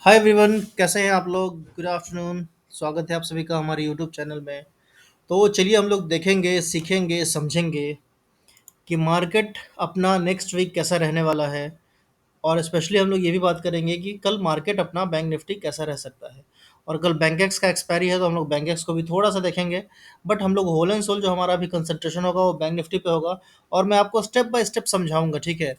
Hi everyone, कैसे हैं आप लोग। Good afternoon. स्वागत है आप सभी का हमारे यूट्यूब चैनल में। तो चलिए हम लोग देखेंगे, सीखेंगे, समझेंगे कि मार्केट अपना नेक्स्ट वीक कैसा रहने वाला है। और स्पेशली हम लोग ये भी बात करेंगे कि कल मार्केट अपना बैंक निफ्टी कैसा रह सकता है। और कल बैंक एक्स का एक्सपायरी है तो हम लोग बैंक एक्स को भी थोड़ा सा देखेंगे। बट हम लोग होल एंड सोल जो हमारा अभी कंसंट्रेशन होगा वो बैंक निफ्टी पे होगा। और मैं आपको स्टेप बाय स्टेप समझाऊंगा, ठीक है,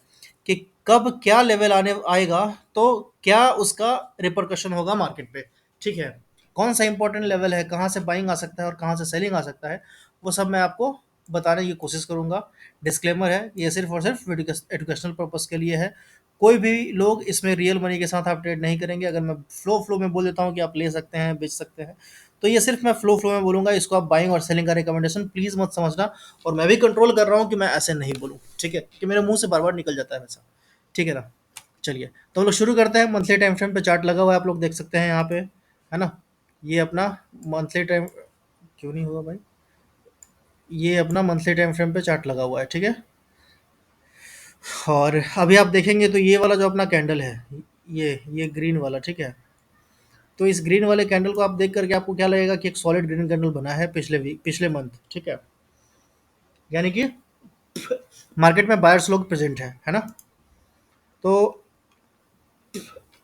कि कब क्या लेवल आने आएगा तो क्या उसका रिपरकशन होगा मार्केट पे। ठीक है, कौन सा इंपॉर्टेंट लेवल है, कहाँ से बाइंग आ सकता है और कहाँ से सेलिंग आ सकता है, वो सब मैं आपको बताने की कोशिश करूंगा। डिस्क्लेमर है, ये सिर्फ और सिर्फ एजुकेशनल पर्पस के लिए है। कोई भी लोग इसमें रियल मनी के साथ आप ट्रेड नहीं करेंगे। अगर मैं फ्लो फ्लो में बोल देता हूँ कि आप ले सकते हैं, बेच सकते हैं, तो ये सिर्फ मैं फ्लो फ्लो में बोलूंगा। इसको आप बाइंग और सेलिंग का रिकमेंडेशन प्लीज मत समझना। और मैं भी कंट्रोल कर रहा हूँ कि मैं ऐसे नहीं बोलूँ, ठीक है, कि मेरे मुंह से बार बार निकल जाता है वैसा। ठीक है ना। चलिए तो हम लोग शुरू करते हैं। मंथली टाइम फ्रेम पे चार्ट लगा हुआ है, आप लोग देख सकते हैं यहाँ पे, है ना। ये अपना मंथली टाइम, क्यों नहीं हुआ भाई, ये अपना मंथली टाइम फ्रेम पे चार्ट लगा हुआ है, ठीक है। और अभी आप देखेंगे तो ये वाला जो अपना कैंडल है, ये ग्रीन वाला, ठीक है। तो इस ग्रीन वाले कैंडल को आप देख करके आपको क्या लगेगा कि एक सॉलिड ग्रीन कैंडल बना है पिछले वीक, पिछले मंथ, ठीक है। यानी कि मार्केट में बायर्स लोग प्रेजेंट है ना। तो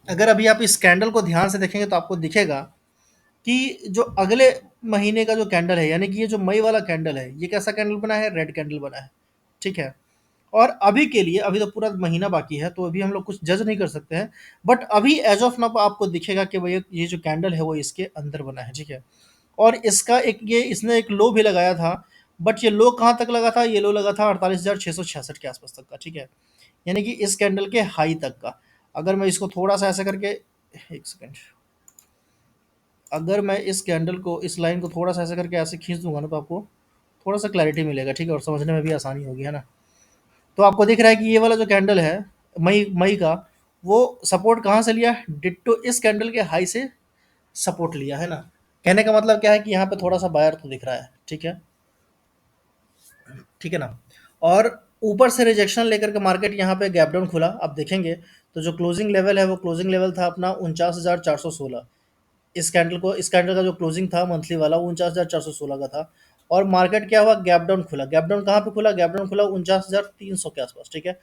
अगर अभी आप इस कैंडल को ध्यान से देखेंगे तो आपको दिखेगा कि जो अगले महीने का जो कैंडल है, यानी कि ये जो मई वाला कैंडल है, ये कैसा कैंडल बना है, रेड कैंडल बना है, ठीक है। और अभी के लिए अभी तो पूरा महीना बाकी है, तो अभी हम लोग कुछ जज नहीं कर सकते हैं। बट अभी एज ऑफ नाउ आपको दिखेगा कि भाई ये जो कैंडल है वो इसके अंदर बना है, ठीक है। और इसका एक, ये इसने एक लो भी लगाया था। बट ये लो कहाँ तक लगा था, ये लो लगा था 48,666 के आसपास तक का, ठीक है। यानी कि इस कैंडल के हाई तक का। अगर मैं इसको थोड़ा सा ऐसे करके, एक सेकेंड, अगर मैं इस कैंडल को, इस लाइन को थोड़ा सा ऐसे करके ऐसे खींच दूंगा ना तो आपको थोड़ा सा क्लैरिटी मिलेगा, ठीक है, और समझने में भी आसानी होगी, है ना। तो आपको दिख रहा है कि ये वाला जो कैंडल है, मई मई का, वो सपोर्ट कहाँ से लिया, डिट्टो इस कैंडल के हाई से सपोर्ट लिया, है ना। कहने का मतलब क्या है कि यहाँ पे थोड़ा सा बायर तो दिख रहा है, ठीक है, ठीक है ना। और ऊपर से रिजेक्शन लेकर के मार्केट यहाँ पे गैप डाउन खुला, आप देखेंगे तो जो क्लोजिंग लेवल है वो क्लोजिंग लेवल था अपना 49,416। इस कैंडल का जो क्लोजिंग था मंथली वाला, 49,416 का था। और मार्केट क्या हुआ, गैप डाउन खुला। गैप डाउन कहाँ पे खुला, गैप डाउन खुला 49,300 के आसपास, ठीक है।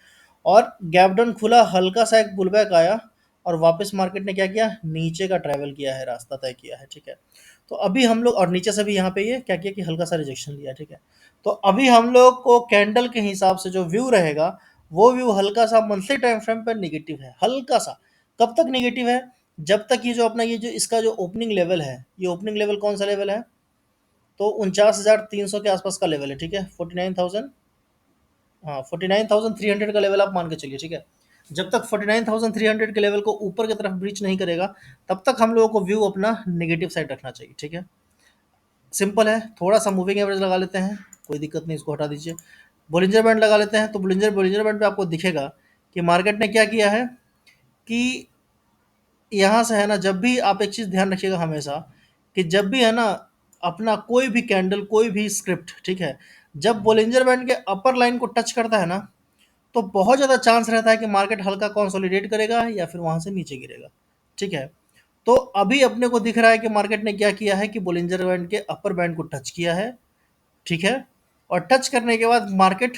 और गैप डाउन खुला, हल्का सा एक पुलबैक आया, और वापस मार्केट ने क्या किया, नीचे का ट्रैवल किया है, रास्ता तय किया है, ठीक है। तो अभी हम लोग, और नीचे से भी यहाँ पे ये क्या किया कि हल्का सा रिजेक्शन लिया, ठीक है। तो अभी हम लोग को कैंडल के हिसाब से जो व्यू रहेगा, वो व्यू हल्का सा मंथली टाइम फ्रेम पर निगेटिव है, हल्का सा। कब तक निगेटिव है, जब तक ये जो अपना, ये जो इसका जो ओपनिंग लेवल है, ये ओपनिंग लेवल कौन सा लेवल है, तो 49,300 के आसपास का लेवल है, ठीक है, 49,000, हाँ 49,300 का लेवल आप मान के चलिए, ठीक है। जब तक 49,300 के लेवल को ऊपर की तरफ ब्रीच नहीं करेगा, तब तक हम लोगों को व्यू अपना नेगेटिव साइड रखना चाहिए, ठीक है। सिंपल है। थोड़ा सा मूविंग एवरेज लगा लेते हैं, कोई दिक्कत नहीं, इसको हटा दीजिए। बोलिंजर बैंड लगा लेते हैं, तो बोलिंजर बोलिंजर बैंड पे आपको दिखेगा कि मार्केट ने क्या किया है कि यहाँ से, है ना, जब भी आप एक चीज़ ध्यान रखिएगा हमेशा, कि जब भी, है ना, अपना कोई भी कैंडल, कोई भी स्क्रिप्ट, ठीक है, जब बोलिंजर बैंड के अपर लाइन को टच करता है ना, तो बहुत ज़्यादा चांस रहता है कि मार्केट हल्का कंसोलिडेट करेगा या फिर वहाँ से नीचे गिरेगा, ठीक है। तो अभी अपने को दिख रहा है कि मार्केट ने क्या किया है कि बोलिंजर बैंड के अपर बैंड को टच किया है, ठीक है। और टच करने के बाद मार्केट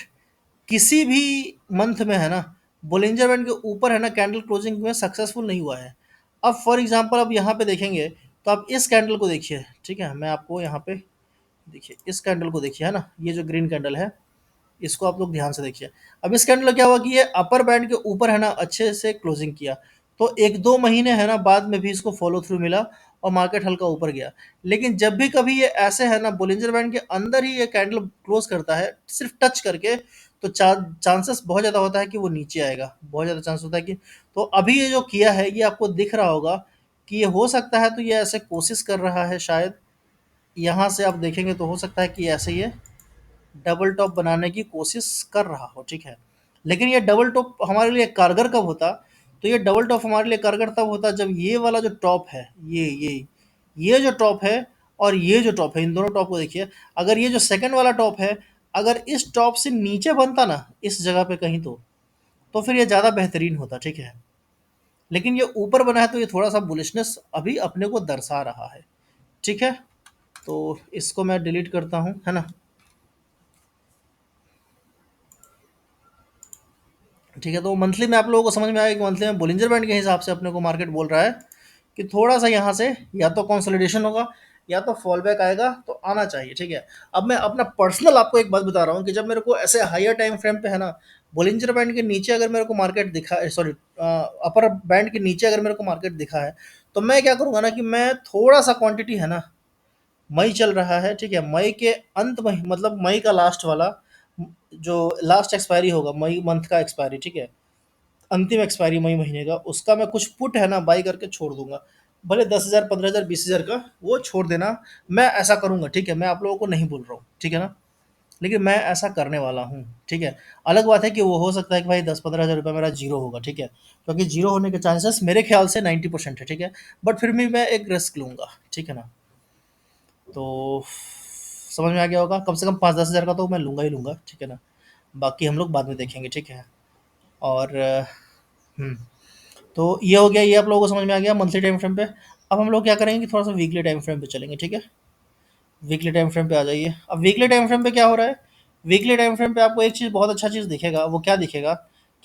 किसी भी मंथ में, है ना, बोलिंजर बैंड के ऊपर, है ना, कैंडल क्लोजिंग में सक्सेसफुल नहीं हुआ है। अब फॉर एग्जांपल अब यहाँ पे देखेंगे तो आप इस कैंडल को देखिए, ठीक है, मैं आपको यहाँ पे, देखिए इस कैंडल को देखिए, है ना, ये जो ग्रीन कैंडल है, इसको आप लोग ध्यान से देखिए। अब इस कैंडल में क्या हुआ कि ये अपर बैंड के ऊपर, है ना, अच्छे से क्लोजिंग किया। तो एक दो महीने, है ना, बाद में भी इसको फॉलो थ्रू मिला और मार्केट हल्का ऊपर गया। लेकिन जब भी कभी ये ऐसे, है ना, बोलिंजर बैंड के अंदर ही ये कैंडल क्लोज करता है सिर्फ टच करके, तो चांसेस बहुत ज़्यादा होता है कि वो नीचे आएगा, बहुत ज़्यादा चांस होता है कि, तो अभी ये जो किया है ये आपको दिख रहा होगा कि ये हो सकता है, तो ये ऐसे कोशिश कर रहा है शायद, यहाँ से आप देखेंगे तो हो सकता है कि ऐसे ये डबल टॉप बनाने की कोशिश कर रहा हो, ठीक है। लेकिन ये डबल टॉप हमारे लिए कारगर कब होता, तो ये डबल टॉप हमारे लिए कारगर तब होता जब ये वाला जो टॉप है, ये जो टॉप है और ये जो टॉप है, इन दोनों टॉप को देखिए। अगर ये जो सेकंड वाला टॉप है, अगर इस टॉप से नीचे बनता ना इस जगह पे कहीं, तो फिर ये ज़्यादा बेहतरीन होता, ठीक है। लेकिन ये ऊपर बना है तो ये थोड़ा सा बुलिशनेस अभी अपने को दर्शा रहा है। ठीक है, तो इसको मैं डिलीट करता हूँ, है ना। ठीक है, तो मंथली में आप लोगों को समझ में आएगा कि मंथली में बोलिंजर बैंड के हिसाब से अपने को मार्केट बोल रहा है कि थोड़ा सा यहाँ से या तो कंसोलिडेशन होगा या तो फॉल बैक आएगा, तो आना चाहिए। ठीक है, अब मैं अपना पर्सनल आपको एक बात बता रहा हूँ कि जब मेरे को ऐसे हायर टाइम फ्रेम पे, है ना, बोलिंजर बैंड के नीचे अगर मेरे को मार्केट दिखा, सॉरी, अपर बैंड के नीचे अगर मेरे को मार्केट दिखा है, तो मैं क्या करूँगा ना कि मैं थोड़ा सा क्वांटिटी, है ना, मई चल रहा है, ठीक है, मई के अंत में, मतलब मई का लास्ट वाला जो लास्ट एक्सपायरी होगा, मई मंथ का एक्सपायरी, ठीक है, अंतिम एक्सपायरी मई महीने का, उसका मैं कुछ पुट, है ना, बाई करके छोड़ दूंगा। भले 10,000, 15,000, 20,000 का वो छोड़ देना, मैं ऐसा करूंगा। ठीक है, मैं आप लोगों को नहीं बोल रहा हूँ, ठीक है ना, लेकिन मैं ऐसा करने वाला हूँ। ठीक है, अलग बात है कि वो हो सकता है कि भाई 10-15 हज़ार रुपये मेरा जीरो होगा। ठीक है, क्योंकि जीरो होने के चांसेस मेरे ख्याल से 90% है। ठीक है, बट फिर भी मैं एक रिस्क लूंगा। ठीक है ना, तो समझ में आ गया होगा, कम से कम 5-10 हज़ार का तो मैं लूंगा ही लूंगा। ठीक है ना, बाकी हम लोग बाद में देखेंगे। ठीक है, और हम्म, तो ये हो गया, ये आप लोगों को समझ में आ गया मंथली टाइम फ्रेम पे। अब हम लोग क्या करेंगे कि थोड़ा सा वीकली टाइम फ्रेम पे चलेंगे। ठीक है, वीकली टाइम फ्रेम पे आ जाइए। अब वीकली टाइम फ्रेम पे क्या हो रहा है, वीकली टाइम फ्रेम पे आपको एक चीज़, बहुत अच्छा चीज़ दिखेगा। वो क्या दिखेगा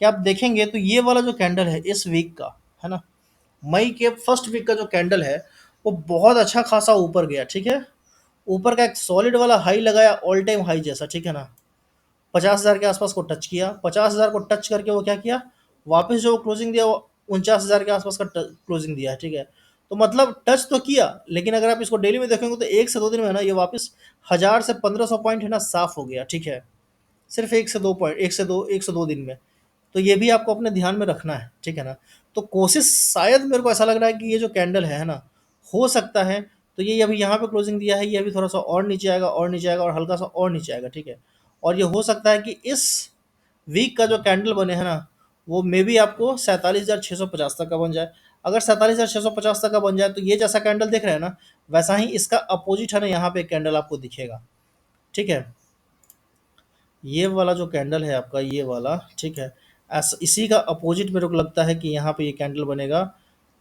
कि आप देखेंगे तो ये वाला जो कैंडल है इस वीक का, है ना, मई के फर्स्ट वीक का जो कैंडल है, वो बहुत अच्छा खासा ऊपर गया। ठीक है, ऊपर का एक सॉलिड वाला हाई लगाया, ऑल टाइम हाई जैसा। ठीक है ना, 50,000 के आसपास को टच किया, 50,000 को टच करके वो क्या किया, वापस जो क्लोजिंग दिया वो 49,000 के आसपास का क्लोजिंग दिया है। ठीक है, तो मतलब टच तो किया, लेकिन अगर आप इसको डेली में देखेंगे तो 1 से 2 दिन में, है ना, ये वापस 1,000 से 1,500 पॉइंट, है ना, साफ हो गया। ठीक है, सिर्फ 1 से 2 पॉइंट, 1 से 2 दिन में। तो ये भी आपको अपने ध्यान में रखना है। ठीक है ना, तो कोशिश, शायद मेरे को ऐसा लग रहा है कि ये जो कैंडल है ना, हो सकता है तो ये अभी यहाँ पे क्लोजिंग दिया है, ये अभी थोड़ा सा और नीचे आएगा, और नीचे आएगा, और हल्का सा और नीचे आएगा। ठीक है, और ये हो सकता है कि इस वीक का जो कैंडल बने, है ना, वो मे बी आपको 47,650 तक का बन जाए। अगर 47,650 तक का बन जाए तो ये जैसा कैंडल देख रहे हैं ना, वैसा ही इसका अपोजिट, है ना, यहाँ पे कैंडल आपको दिखेगा। ठीक है, ये वाला जो कैंडल है आपका, ये वाला, ठीक है, ऐसा इसी का अपोजिट मेरे को लगता है कि यहाँ पे ये कैंडल बनेगा।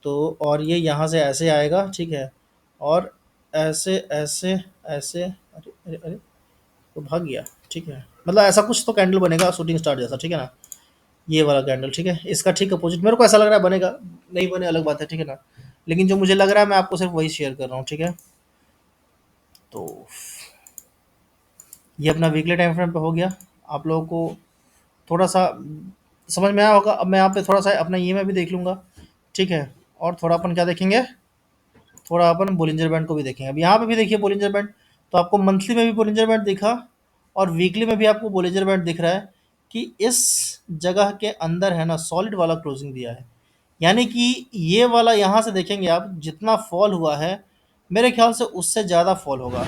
तो और ये यहाँ से ऐसे आएगा। ठीक है, और ऐसे ऐसे ऐसे, अरे अरे अरे, तो भाग गया। ठीक है, मतलब ऐसा कुछ तो कैंडल बनेगा शूटिंग स्टार जैसा। ठीक है ना, ये वाला कैंडल, ठीक है, इसका ठीक अपोजिट मेरे को ऐसा लग रहा है बनेगा। नहीं बने अलग बात है। ठीक है ना, लेकिन जो मुझे लग रहा है मैं आपको सिर्फ वही शेयर कर रहा हूँ। ठीक है, तो ये अपना वीकली टाइम फ्रेम पे हो गया। आप लोगों को थोड़ा सा समझ में आया होगा। अब मैं यहाँ पे थोड़ा सा अपना ईएमआई भी देख लूँगा। ठीक है, और थोड़ा अपन क्या देखेंगे, थोड़ा अपन बोलिंजर बैंड को भी देखेंगे। अब यहाँ पे भी देखिए बोलिंजर बैंड, तो आपको मंथली में भी बोलिंजर बैंड दिखा और वीकली में भी आपको बोलिंजर बैंड दिख रहा है कि इस जगह के अंदर, है ना, सॉलिड वाला क्लोजिंग दिया है। यानी कि ये वाला यहाँ से देखेंगे आप, जितना फॉल हुआ है मेरे ख्याल से उससे ज़्यादा फॉल होगा।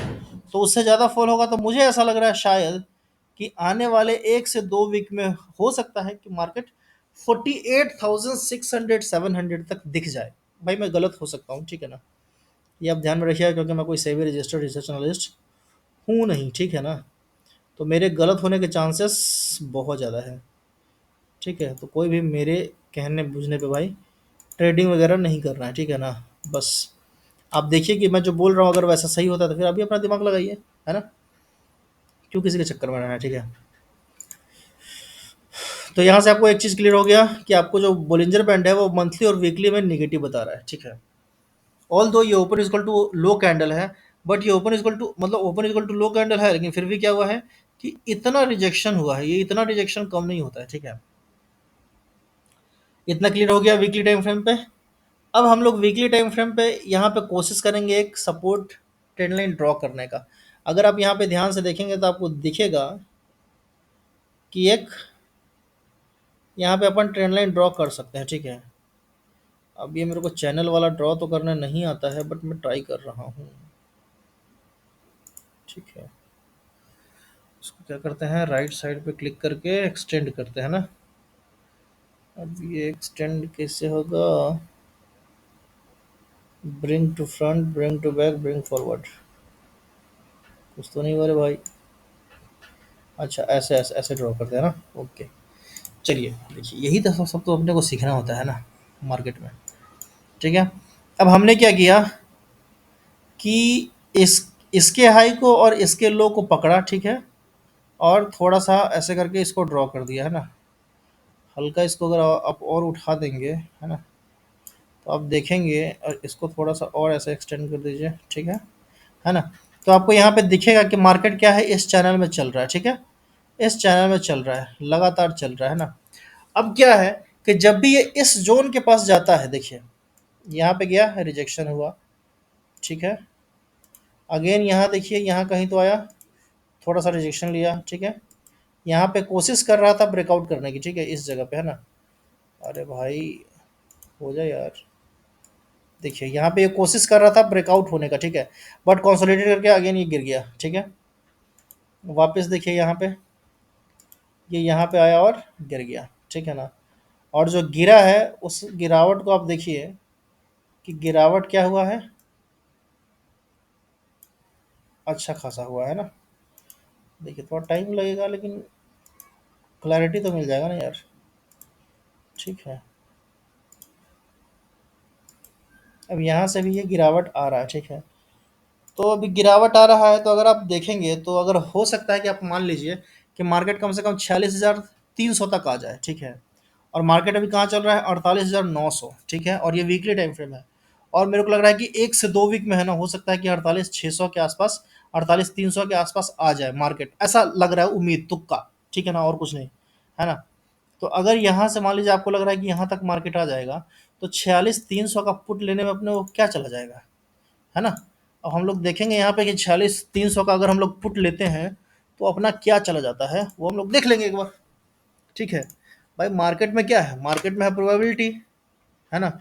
तो उससे ज़्यादा फॉल होगा तो मुझे ऐसा लग रहा है शायद कि आने वाले 1 से 2 वीक में हो सकता है कि मार्केट 48,600 700 तक दिख जाए। भाई मैं गलत हो सकता हूँ। ठीक है ना, ये आप ध्यान में रखिएगा, क्योंकि मैं कोई सेबी रजिस्टर्ड रिसर्च एनालिस्ट हूँ नहीं। ठीक है ना, तो मेरे गलत होने के चांसेस बहुत ज़्यादा है। ठीक है, तो कोई भी मेरे कहने बुझने पे भाई ट्रेडिंग वगैरह नहीं करना है। ठीक है ना, बस आप देखिए कि मैं जो बोल रहा हूँ अगर वैसा सही होता है तो फिर अभी अपना दिमाग लगाइए, है ना, क्यों किसी के चक्कर में रहना है। ठीक है, तो यहाँ से आपको एक चीज़ क्लियर हो गया कि आपको जो बोलिंजर बैंड है वो मंथली और वीकली में निगेटिव बता रहा है। ठीक है, ऑल दो ये open equal to low candle है, बट ये ओपन इक्वल टू, मतलब open equal to low candle है, लेकिन फिर भी क्या हुआ है कि इतना रिजेक्शन हुआ है। ये इतना रिजेक्शन कम नहीं होता है। ठीक है, इतना क्लियर हो गया वीकली टाइम फ्रेम पे। अब हम लोग वीकली टाइम फ्रेम पे यहाँ पे कोशिश करेंगे एक सपोर्ट ट्रेंड लाइन ड्रॉ करने का। अगर आप यहाँ पे ध्यान से देखेंगे तो आपको दिखेगा कि एक यहाँ पे अपन ट्रेंड लाइन ड्रॉ कर सकते हैं। ठीक है, अब ये मेरे को चैनल वाला ड्रॉ तो करना नहीं आता है, बट मैं ट्राई कर रहा हूँ। ठीक है, इसको क्या करते हैं, राइट साइड पे क्लिक करके एक्सटेंड करते हैं ना। अब ये एक्सटेंड कैसे होगा, bring to front, bring to back, bring forward, कुछ तो नहीं हो रहा भाई। अच्छा, ऐसे ऐसे ऐसे ड्रॉ करते हैं ना। ओके, चलिए देखिए, यही तो सब तो अपने को सीखना होता है ना। मार्केट में, ठीक है। अब हमने क्या किया कि इसके हाई को और इसके लो को पकड़ा, ठीक है, और थोड़ा सा ऐसे करके इसको ड्रॉ कर दिया, है ना। हल्का इसको अगर आप और उठा देंगे, है ना, तो आप देखेंगे, और इसको थोड़ा सा और ऐसे एक्सटेंड कर दीजिए, ठीक है ना। तो आपको यहाँ पे दिखेगा कि मार्केट क्या है, इस चैनल में चल रहा है, ठीक है, इस चैनल में चल रहा है, लगातार चल रहा है ना। अब क्या है कि जब भी ये इस जोन के पास जाता है, देखिए यहाँ पे गया, रिजेक्शन हुआ, ठीक है, अगेन यहाँ देखिए, यहाँ कहीं तो आया, थोड़ा सा रिजेक्शन लिया, ठीक है, यहाँ पे कोशिश कर रहा था ब्रेकआउट करने की, ठीक है, इस जगह पे, है ना। अरे भाई, हो जाए यार। देखिए यहाँ पे ये कोशिश कर रहा था ब्रेकआउट होने का, ठीक है, बट कंसोलिडेट करके अगेन ये गिर गया, ठीक है। वापस देखिए यहाँ पे, ये यहाँ पे आया और गिर गया, ठीक है ना। और जो गिरा है उस गिरावट को आप देखिए कि गिरावट क्या हुआ है, अच्छा खासा हुआ है ना। देखिए थोड़ा टाइम लगेगा, लेकिन क्लैरिटी तो मिल जाएगा ना यार, ठीक है। अब यहाँ से भी ये गिरावट आ रहा है, ठीक है। तो अभी गिरावट आ रहा है, तो अगर आप देखेंगे तो अगर हो सकता है कि आप मान लीजिए कि मार्केट कम से कम 46,300 तक आ जाए, ठीक है। और मार्केट अभी कहाँ चल रहा है, 48,900, ठीक है, और ये वीकली टाइम फ्रेम है। और मेरे को लग रहा है कि 1 से 2 वीक में, है ना, हो सकता है कि 48,600 के आसपास, 48,300 के आसपास आ जाए मार्केट, ऐसा लग रहा है, उम्मीद तुक्का, ठीक है ना, और कुछ नहीं, है ना। तो अगर यहाँ से मान लीजिए आपको लग रहा है कि यहाँ तक मार्केट आ जाएगा, तो 46,300 का पुट लेने में अपने को क्या चला जाएगा, है ना। अब हम लोग देखेंगे यहाँ पे कि 46,300 का अगर हम लोग पुट लेते हैं, तो अपना क्या चला जाता है वो हम लोग देख लेंगे एक बार, ठीक है। भाई मार्केट में क्या है, मार्केट में है प्रोबेबिलिटी, है ना।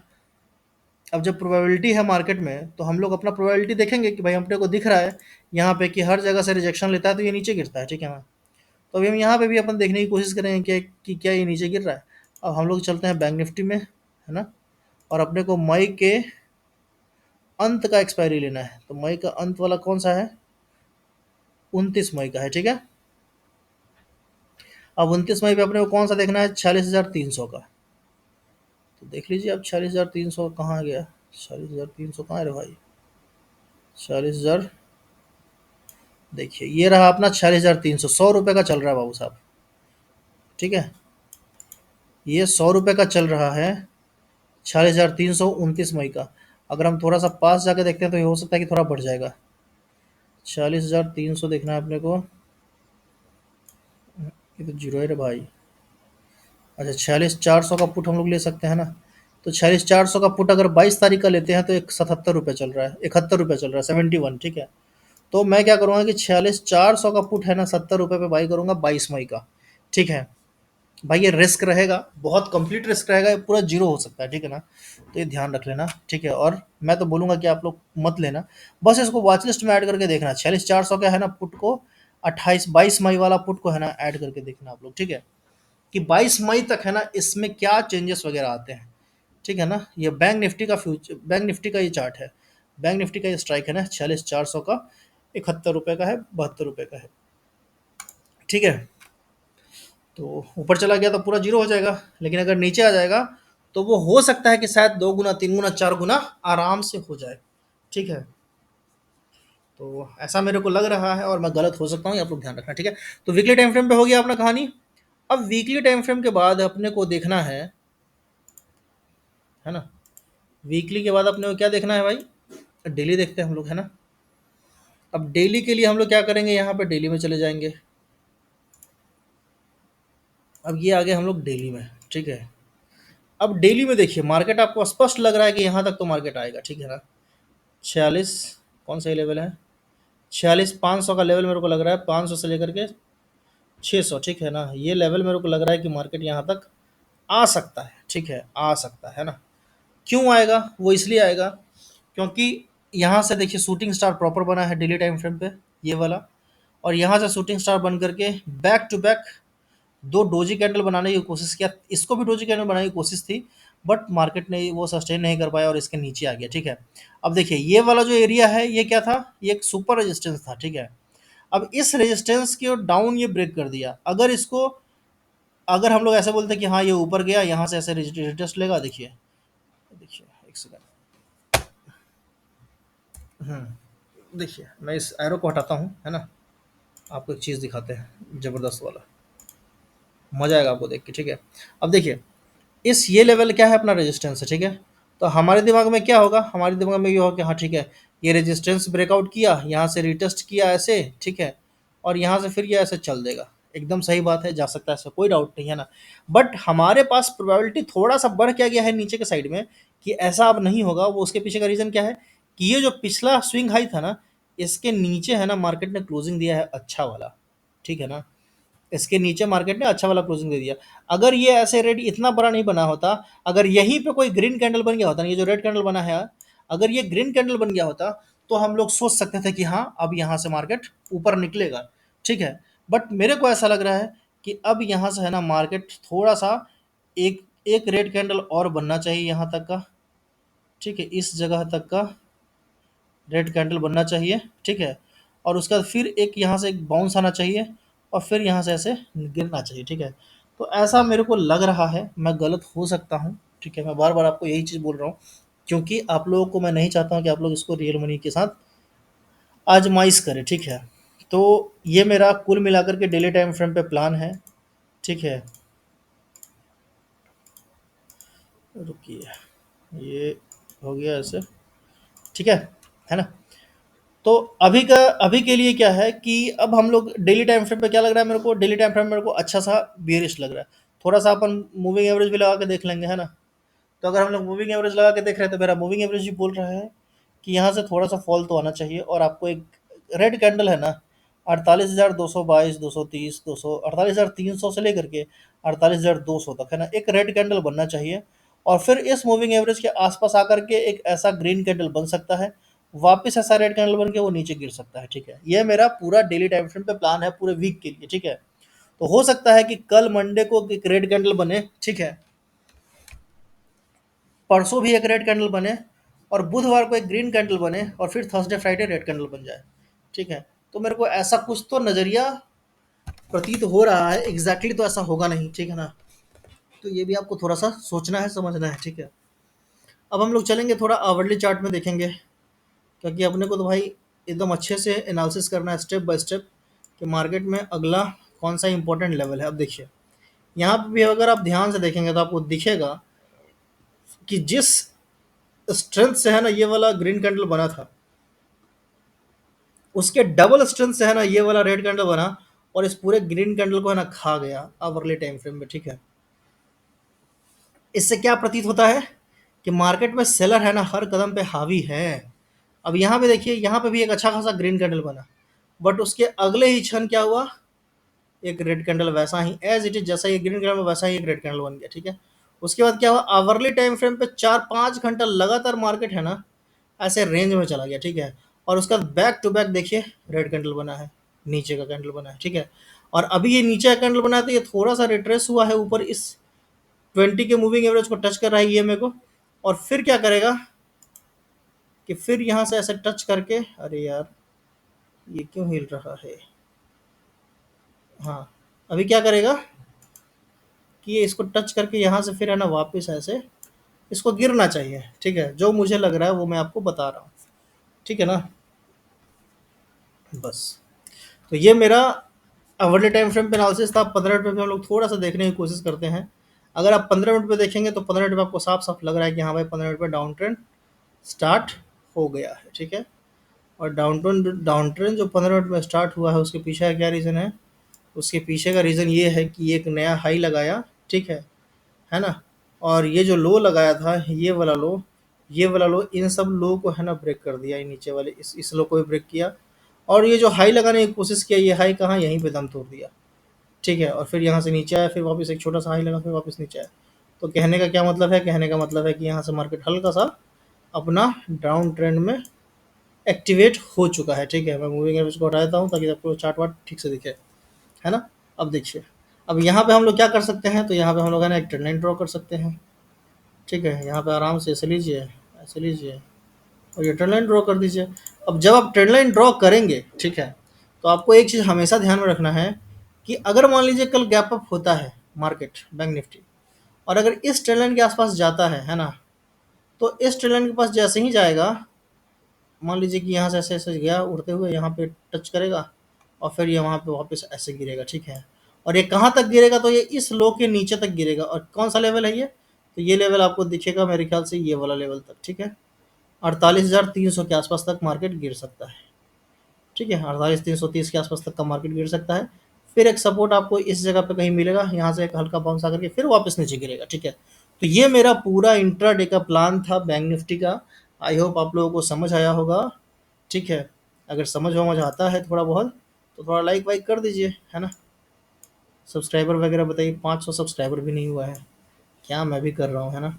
अब जब प्रोबेबिलिटी है मार्केट में, तो हम लोग अपना प्रोबेबिलिटी देखेंगे कि भाई अपने को दिख रहा है यहाँ पे कि हर जगह से रिजेक्शन लेता है तो ये नीचे गिरता है, ठीक है ना। तो अभी हम यहाँ पे भी अपन देखने की कोशिश करेंगे कि क्या ये नीचे गिर रहा है। अब हम लोग चलते हैं बैंक निफ्टी में, है ना, और अपने को मई के अंत का एक्सपायरी लेना है। तो मई का अंत वाला कौन सा है, 29 मई का है, ठीक है। अब 29 मई पे अपने को कौन सा देखना है, 46,300 का। तो देख लीजिए अब 46,300 कहाँ गया, 46,300 कहाँ है रे भाई, 46,000, देखिए ये रहा अपना 46,300, 100 रुपये का चल रहा है बाबू साहब, ठीक है। ये 100 रुपये का चल रहा है, 46,300 29 मई का। अगर हम थोड़ा सा पास जाके देखते हैं तो ये हो सकता है कि थोड़ा बढ़ जाएगा। 46,300 देखना है अपने को, ये तो जीरो है रे भाई। अच्छा, 46,400 का पुट हम लोग ले सकते हैं ना। तो 46,400 का पुट अगर 22 तारीख का लेते हैं तो एक 77 रुपये चल रहा है, 71 रुपये चल रहा है, 71, ठीक है। तो मैं क्या करूँगा कि 46,400 का पुट है ना, 70 रुपये पे बाई करूँगा 22 मई का, ठीक है। भाई ये रिस्क रहेगा, बहुत कंप्लीट रिस्क रहेगा, ये पूरा जीरो हो सकता है, ठीक है ना। तो ये ध्यान रख लेना, ठीक है। और मैं तो बोलूँगा कि आप लोग मत लेना, बस इसको वॉच लिस्ट में ऐड करके देखना, 46,400 का है ना पुट को, 22 मई वाला पुट को, है ना, ऐड करके देखना आप लोग, ठीक है, कि 22 मई तक, है ना, इसमें क्या चेंजेस वगैरह आते हैं, ठीक है ना। ये बैंक निफ्टी का फ्यूचर, बैंक निफ्टी का ये चार्ट है, बैंक निफ्टी का ये स्ट्राइक है ना, 46,400 का, 71 रुपये का है, 72 रुपये का है, ठीक है। तो ऊपर चला गया तो पूरा जीरो हो जाएगा, लेकिन अगर नीचे आ जाएगा तो वो हो सकता है कि शायद 2 गुना, 3 गुना, 4 गुना आराम से हो जाए, ठीक है। तो ऐसा मेरे को लग रहा है, और मैं गलत हो सकता हूँ, ये आप लोग ध्यान रखना, ठीक है। तो वीकली टाइम फ्रेम पे हो गया अपना कहानी। अब वीकली टाइम फ्रेम के बाद अपने को देखना है ना, वीकली के बाद अपने को क्या देखना है भाई, डेली देखते हैं हम लोग, है ना। अब डेली के लिए हम लोग क्या करेंगे, यहाँ पे डेली में चले जाएंगे। अब ये आ गए हम लोग डेली में, ठीक है। अब डेली में देखिए मार्केट आपको स्पष्ट लग रहा है कि यहाँ तक तो मार्केट आएगा, ठीक है ना। 46, कौन सा लेवल है, 46,500 का लेवल मेरे को लग रहा है, 500 से लेकर के 600, ठीक है ना। ये लेवल मेरे को लग रहा है कि मार्केट यहाँ तक आ सकता है, ठीक है, आ सकता है ना। क्यों आएगा, वो इसलिए आएगा क्योंकि यहाँ से देखिए शूटिंग स्टार प्रॉपर बना है डेली टाइम फ्रेम पे, ये वाला। और यहाँ से शूटिंग स्टार बन करके बैक टू बैक दो डोजी कैंडल बनाने की कोशिश किया, इसको भी डोजी कैंडल बनाने की कोशिश थी, बट मार्केट ने वो सस्टेन नहीं कर पाया और इसके नीचे आ गया, ठीक है। अब देखिए ये वाला जो एरिया है ये क्या था, ये एक सुपर रेजिस्टेंस था, ठीक है। अब इस रेजिस्टेंस के डाउन ये ब्रेक कर दिया, अगर इसको, अगर हम लोग ऐसे बोलते हैं कि हाँ ये ऊपर गया, यहाँ से ऐसे रेजिस्टेंस लेगा, देखिए देखिए एक सेकंड। देखिए मैं इस एरो को हटाता हूँ, है ना? आपको एक चीज़ दिखाते हैं ज़बरदस्त वाला, मज़ा आएगा आपको देख के, ठीक है? अब देखिए, इस ये लेवल क्या है, अपना रेजिस्टेंस है, ठीक है? तो हमारे दिमाग में क्या होगा, हमारे दिमाग में ये होगा कि हाँ ठीक है, ये रेजिस्टेंस ब्रेकआउट किया, यहाँ से रिटेस्ट किया ऐसे, ठीक है? और यहाँ से फिर ये ऐसे चल देगा। एकदम सही बात है, जा सकता है ऐसा, कोई डाउट नहीं है ना? बट हमारे पास प्रोबेबिलिटी थोड़ा-सा बढ़ क्या गया है नीचे के साइड में कि ऐसा अब नहीं होगा, वो उसके पीछे का रीज़न क्या है कि ये जो पिछला स्विंग हाई था ना, इसके नीचे है ना मार्केट ने क्लोजिंग दिया है अच्छा वाला, ठीक है ना? इसके नीचे मार्केट ने अच्छा वाला क्लोजिंग दे दिया। अगर ये ऐसे रेड इतना बड़ा नहीं बना होता, अगर यहीं पे कोई ग्रीन कैंडल बन गया होता ना, ये जो रेड कैंडल बना है, अगर ये ग्रीन कैंडल बन गया होता तो हम लोग सोच सकते थे कि हाँ अब यहाँ से मार्केट ऊपर निकलेगा, ठीक है? बट मेरे को ऐसा लग रहा है कि अब यहाँ से है ना मार्केट थोड़ा सा एक एक रेड कैंडल और बनना चाहिए यहाँ तक का, ठीक है? इस जगह तक का रेड कैंडल बनना चाहिए, ठीक है? और उसके बाद फिर एक यहाँ से एक बाउंस आना चाहिए और फिर यहाँ से ऐसे गिरना चाहिए, ठीक है? तो ऐसा मेरे को लग रहा है, मैं गलत हो सकता हूँ, ठीक है? मैं बार-बार आपको यही चीज़ बोल रहा हूँ, क्योंकि आप लोगों को मैं नहीं चाहता हूँ कि आप लोग इसको रियल मनी के साथ आज़माइश करें, ठीक है? तो ये मेरा कुल मिलाकर के डेली टाइम फ्रेम पे प्लान है, ठीक है? रुकिए, ये हो गया ऐसे, ठीक है ना? तो अभी के लिए क्या है कि अब हम लोग डेली टाइम फ्रेम पे क्या लग रहा है मेरे को, डेली टाइम फ्रेम मेरे को अच्छा सा बियरिश लग रहा है। थोड़ा सा अपन मूविंग एवरेज भी लगा के देख लेंगे, है ना? तो अगर हम लोग मूविंग एवरेज लगा के देख रहे हैं तो मेरा मूविंग एवरेज भी बोल रहा है कि यहाँ से थोड़ा सा फॉल तो आना चाहिए और आपको एक रेड कैंडल है ना, 48,222, 230, 200, 48,300 से लेकर के 48,200 तक, है ना, एक रेड कैंडल बनना चाहिए। और फिर इस मूविंग एवरेज के आसपास आकर के एक ऐसा ग्रीन कैंडल बन सकता है, वापस ऐसा रेड कैंडल बन के वो नीचे गिर सकता है, ठीक है? ये मेरा पूरा डेली टाइम फ्रेम पे प्लान है पूरे वीक के लिए, ठीक है? तो हो सकता है कि कल मंडे को एक रेड कैंडल बने, ठीक है? परसों भी एक रेड कैंडल बने और बुधवार को एक ग्रीन कैंडल बने और फिर थर्सडे फ्राइडे रेड कैंडल बन जाए, ठीक है? तो मेरे को ऐसा कुछ तो नज़रिया प्रतीत हो रहा है, एग्जैक्टली तो ऐसा होगा नहीं, ठीक है ना? तो ये भी आपको थोड़ा सा सोचना है, समझना है, ठीक है? अब हम लोग चलेंगे थोड़ा आवरली चार्ट में देखेंगे, क्योंकि अपने को तो भाई एकदम अच्छे से एनालिसिस करना है स्टेप बाय स्टेप कि मार्केट में अगला कौन सा इंपॉर्टेंट लेवल है। अब देखिए, यहाँ पे भी अगर आप ध्यान से देखेंगे तो आपको दिखेगा कि जिस स्ट्रेंथ से है ना ये वाला ग्रीन कैंडल बना था, उसके डबल स्ट्रेंथ से है ना ये वाला रेड कैंडल बना और इस पूरे ग्रीन कैंडल को है ना खा गया आवरली टाइम फ्रेम में, ठीक है? इससे क्या प्रतीत होता है कि मार्केट में सेलर है ना हर कदम पे हावी है। अब यहाँ पे देखिए, यहाँ पे भी एक अच्छा खासा ग्रीन कैंडल बना, बट उसके अगले ही क्षण क्या हुआ, एक रेड कैंडल वैसा ही एज इट इज, जैसा ये ग्रीन कैंडल वैसा ही एक रेड कैंडल बन गया, ठीक है? उसके बाद क्या हुआ, आवरली टाइम फ्रेम पे 4-5 घंटा लगातार मार्केट है ना ऐसे रेंज में चला गया, ठीक है? और उसका बैक टू बैक देखिए रेड कैंडल बना है, नीचे का कैंडल बना है, ठीक है? और अभी ये नीचे का कैंडल बना है तो ये थोड़ा सा रिट्रेस हुआ है ऊपर, इस 20 के मूविंग एवरेज को टच कर रहा है ये मेरे को। और फिर क्या करेगा कि फिर यहाँ से ऐसे टच करके, अरे यार ये क्यों हिल रहा है, हाँ, अभी क्या करेगा कि ये इसको टच करके यहाँ से फिर है ना वापस ऐसे इसको गिरना चाहिए, ठीक है? जो मुझे लग रहा है वो मैं आपको बता रहा हूँ, ठीक है ना? बस। तो ये मेरा आवरली टाइम फ्रेम पे एनालिसिस था। 15 मिनट में हम लोग थोड़ा सा देखने की कोशिश करते हैं। अगर आप 15 मिनट पे देखेंगे तो 15 मिनट में आपको साफ साफ लग रहा है कि हाँ भाई 15 मिनट में डाउन ट्रेंड स्टार्ट हो गया है, ठीक है? और डाउन ट्रेंड जो 15 मिनट में स्टार्ट हुआ है उसके पीछे का क्या रीज़न है, उसके पीछे का रीज़न ये है कि एक नया हाई लगाया, ठीक है ना? और ये जो लो लगाया था, ये वाला लो इन सब लो को है ना ब्रेक कर दिया, ये नीचे वाले इस लो को भी ब्रेक किया। और ये जो हाई लगाने की कोशिश किया, ये हाई कहाँ, यहीं पे दम तोड़ दिया, ठीक है? और फिर यहाँ से नीचे आया, फिर वापस एक छोटा सा हाई लगा, फिर वापस नीचे आया। तो कहने का क्या मतलब है, कहने का मतलब है कि यहाँ से मार्केट हल्का सा अपना डाउन ट्रेंड में एक्टिवेट हो चुका है, ठीक है? मैं मूविंग एवरेज को हटा देता हूँ ताकि आपको चार्ट वार्ट ठीक से दिखे, है ना? अब देखिए, अब यहाँ पे हम लोग क्या कर सकते हैं, तो यहाँ पे हम लोग है ना एक ट्रेंड लाइन ड्रॉ कर सकते हैं, ठीक है? यहाँ पे आराम से ऐसे लीजिए और ये ट्रेंड लाइन ड्रॉ कर दीजिए। अब जब आप ट्रेंड लाइन ड्रॉ करेंगे, ठीक है, तो आपको एक चीज़ हमेशा ध्यान में रखना है कि अगर मान लीजिए कल गैप अप होता है मार्केट बैंक निफ्टी, और अगर इस ट्रेंड लाइन के आसपास जाता है ना, तो इस ट्रेल लाइन के पास जैसे ही जाएगा, मान लीजिए कि यहाँ से ऐसे-ऐसे गया उड़ते हुए, यहाँ पे टच करेगा और फिर ये वहाँ पे वापस ऐसे गिरेगा, ठीक है? और ये कहाँ तक गिरेगा, तो ये इस लो के नीचे तक गिरेगा। और कौन-सा लेवल है ये? तो ये लेवल आपको दिखेगा मेरे ख्याल से ये वाला लेवल तक, ठीक है? 48,300 के आस-पास तक मार्केट गिर सकता है, ठीक है? 48,330 के आस-पास तक का मार्केट गिर सकता है। फिर एक सपोर्ट आपको इस जगह पे कहीं मिलेगा, यहाँ से एक हल्का बाउंस आकर के फिर वापस नीचे गिरेगा, ठीक है? तो ये मेरा पूरा इंट्राडे का प्लान था बैंक निफ्टी का। आई होप आप लोगों को समझ आया होगा, ठीक है? अगर समझ-वमझ आता है थोड़ा बहुत, तो थोड़ा लाइक वाइक कर दीजिए, है ना? सब्सक्राइबर वगैरह बताइए, 500 सब्सक्राइबर भी नहीं हुआ है, क्या मैं भी कर रहा हूँ, है ना?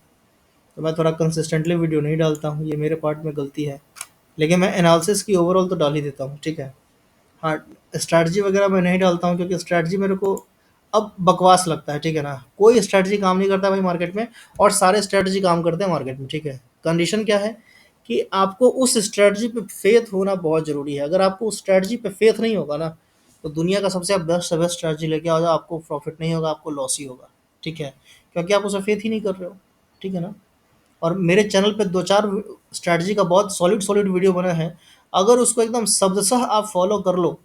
तो मैं थोड़ा कंसिस्टेंटली वीडियो नहीं डालता हूँ, ये मेरे पार्ट में गलती है। लेकिन मैं एनालिसिस की ओवरऑल तो डाल ही देता हूँ, ठीक है? हाँ, स्ट्रैटेजी वगैरह मैं नहीं डालता हूँ क्योंकि स्ट्रैटेजी मेरे को अब बकवास लगता है, ठीक है ना? कोई स्ट्रैटेजी काम नहीं करता भाई मार्केट में, और सारे स्ट्रैटेजी काम करते हैं मार्केट में, ठीक है? कंडीशन क्या है कि आपको उस स्ट्रैटेजी पे फेथ होना बहुत ज़रूरी है। अगर आपको उस स्ट्रैटेजी पे फेथ नहीं होगा ना, तो दुनिया का सबसे बेस्ट से बेस्ट स्ट्रैटेजी लेके आओ, आपको प्रॉफिट नहीं होगा, आपको लॉस ही होगा, ठीक है? क्योंकि आप उसमें फेथ ही नहीं कर रहे हो, ठीक है ना? और मेरे चैनल पे 2-4 स्ट्रैटेजी का बहुत सॉलिड वीडियो बना है। अगर उसको एकदम शब्दशः आप फॉलो कर लो,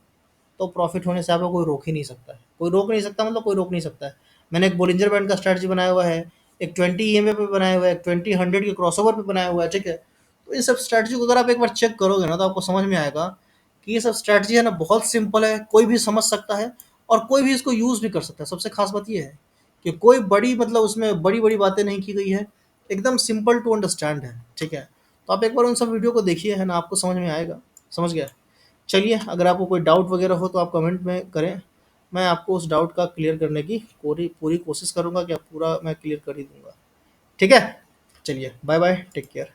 तो प्रॉफिट होने से आपको कोई रोक ही नहीं सकता है। कोई रोक नहीं सकता, मतलब कोई रोक नहीं सकता है। मैंने एक बोलिंजर बैंड का स्ट्रैटेजी बनाया हुआ है, एक 20 ईएमए पे बनाया हुआ है, एक 20 100 के क्रॉसओवर पे बनाया हुआ है, ठीक है? तो इन सब स्ट्रैटेजी को अगर आप एक बार चेक करोगे ना, तो आपको समझ में आएगा कि ये सब स्ट्रैटेजी है ना बहुत सिंपल है, कोई भी समझ सकता है और कोई भी इसको यूज़ भी कर सकता है। सबसे खास बात ये है कि कोई बड़ी मतलब उसमें बड़ी-बड़ी बातें नहीं की गई है, एकदम सिंपल टू अंडरस्टैंड है, ठीक है? तो आप एक बार उन सब वीडियो को देखिए, है ना? आपको समझ में आएगा। समझ गए? चलिए, अगर आपको कोई डाउट वगैरह हो तो आप कमेंट में करें। मैं आपको उस डाउट का क्लियर करने की पूरी पूरी कोशिश करूँगा कि पूरा मैं क्लियर कर ही दूँगा। ठीक है? चलिए, बाय बाय, टेक केयर।